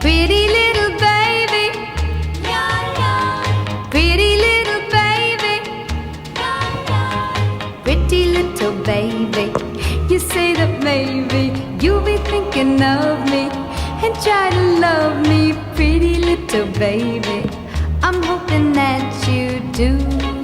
Pretty little baby, pretty little baby, pretty little baby. You say that maybe you'll be thinking of me and try to love me, pretty little baby. I'm hoping that you do.